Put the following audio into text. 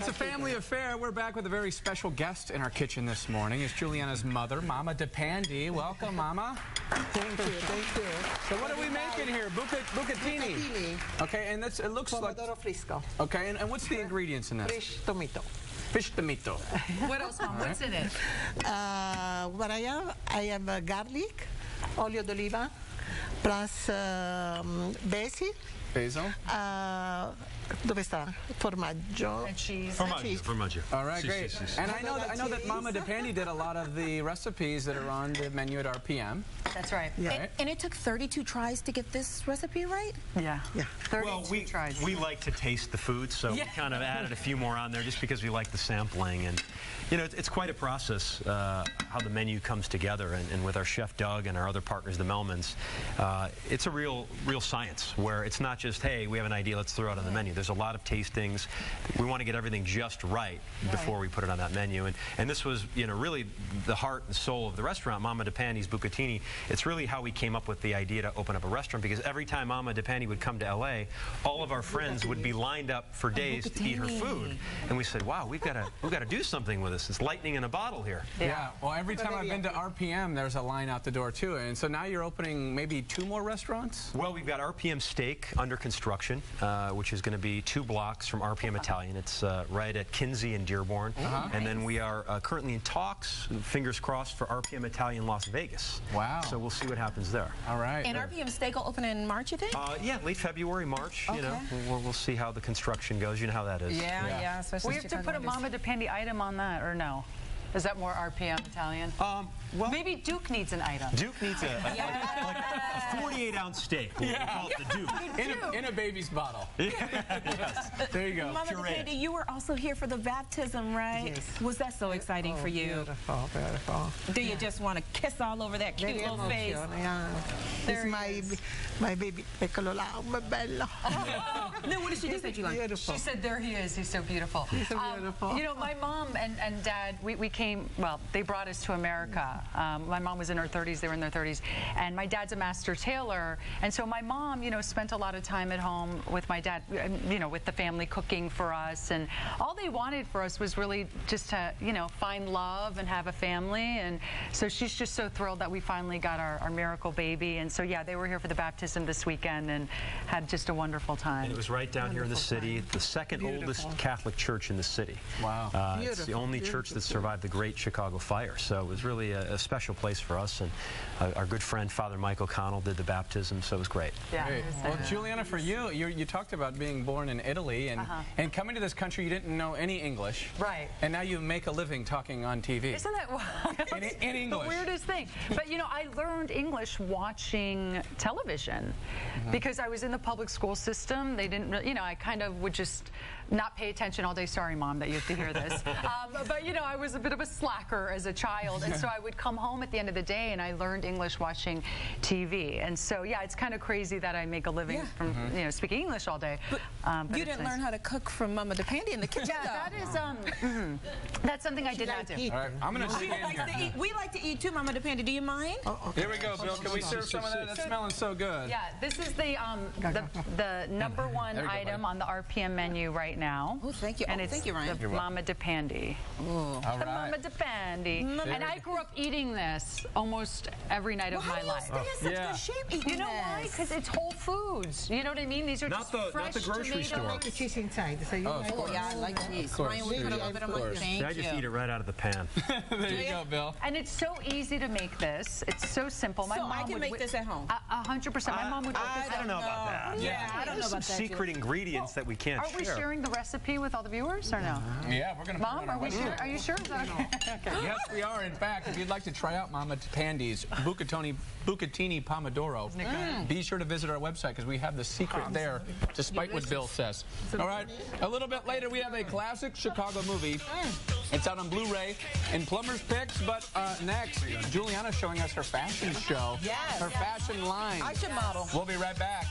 It's a family affair. We're back with a very special guest in our kitchen this morning. It's Giuliana's mother, Mama DePandi. Welcome, Mama. Thank you, thank you. So what are we making here? Bucatini. Okay, and it looks like... Pomodoro fresco. Okay, and what's the ingredients in that? Fresh tomato. Fish tomato. What else, Mom? What's in it? What I have garlic, olio d'oliva, plus basil. Basil. Dove sta? Formaggio. And cheese. Formaggio. All right, great. And I know that Mama DePandi did a lot of the recipes that are on the menu at RPM. That's right. Yeah. And it took 32 tries to get this recipe right? Yeah. 32 tries. We like to taste the food, so we kind of added a few more on there just because we like the sampling. And, you know, it's quite a process how the menu comes together. And with our chef Doug and our other partners, the Melmans, it's a real science where it's not just, hey, we have an idea, let's throw it on the menu. There's a lot of tastings. We want to get everything just right before we put it on that menu. And this was, you know, really the heart and soul of the restaurant, Mama DePandi's Bucatini. It's really how we came up with the idea to open up a restaurant, because every time Mama DePandi would come to LA, all of our friends would be lined up for days to eat her food. And we said, wow, we've got to do something with this. It's lightning in a bottle here. Yeah. Well, every time I've been to RPM, there's a line out the door too. And so now you're opening maybe 2 more restaurants? Well, we've got RPM Steak under construction, which is going to be 2 blocks from RPM Italian. It's right at Kinsey and Dearborn. And then we are currently in talks, fingers crossed, for RPM Italian Las Vegas. Wow. So we'll see what happens there. All right. And RPM Steak will open in March, you think? Yeah, late February, March. You know, we'll see how the construction goes. You know how that is. Yeah. Especially We have to put a Mama DePandi item on that, or no? Is that more RPM Italian? Well, maybe Duke needs an item. Duke needs like a 48-ounce steak. We'll call it the Duke. In a baby's bottle. Yes. There you go. Mama DePandi, you were also here for the baptism, right? Yes. Was that so exciting for you? Beautiful, beautiful. Do you just want to kiss all over that cute little face? Yeah. It's my baby. Eccolo là, bello. No, what did she just say, Giuliana? Beautiful. She said, there he is. He's so beautiful. He's so beautiful. You know, my mom and dad, we came, well, they brought us to America. My mom was in her 30s. They were in their 30s. And my dad's a master tailor. And so my mom, you know, spent a lot of time at home with my dad, you know, with the family cooking for us. And all they wanted for us was really just to, you know, find love and have a family. And so she's just so thrilled that we finally got our miracle baby. And so, yeah, they were here for the baptism this weekend and had just a wonderful time. And it was right down here in the city, the second oldest Catholic church in the city. Wow. It's the only church that survived the Great Chicago Fire. So it was really a special place for us. And our good friend, Father Mike O'Connell, did the baptism, so it was great. Yeah. Great. Well, Giuliana, for you talked about being born in Italy, and coming to this country, you didn't know any English. Right. And now you make a living talking on TV. Isn't that in English? The weirdest thing? But, you know, I learned English watching television because I was in the public school system. They didn't really, you know, I kind of would just not pay attention all day. Sorry, Mom, that you have to hear this. But, you know, I was a bit of a slacker as a child, and so I would come home at the end of the day, and I learned English watching TV. And so, yeah, it's kind of crazy that I make a living from, you know, speaking English all day. But you didn't learn how to cook from Mama DePandi in the kitchen, that is, that's something I did not do. All right, I'm going to see in here. We like to eat too, Mama DePandi. Do you mind? Here we go, Bill. Can we serve some of that? That's smelling so good. Yeah, this is the #1 item on the RPM menu right now. Oh, thank you. And it's thank you, Ryan. the Mama DePandi. All right. The Mama DePandi. And I grew up eating this almost every night of my life. Stay in such good shape eating You know why? Because it's Whole Foods. You know what I mean? These are Not just fresh the grocery tomatoes. store. The cheese inside. So you like Oh, yeah, I like cheese. course. Ryan, will you put a little bit of my thank I just you. eat it right out of the pan. There you go, Bill. And it's so easy to make this. It's so simple. My So mom I can would make this at home? 100%. My mom would make this I don't know about that. Yeah, I don't know There's some about that. secret ingredients that we can't Aren't we share. sharing the recipe with all the viewers or no? Yeah, we're going to Mom, are we sure? Are you sure? Is that okay? Yes, we are. In fact, if you'd like to try out Mama DePandi's Bucatini Pomodoro, be sure to visit our website because we have the secret there, despite what Bill says. All right, a little bit later, we have a classic Chicago movie. It's out on Blu-ray and Plumber's Picks, but next, Giuliana's showing us her fashion show, her fashion line. I should model. We'll be right back.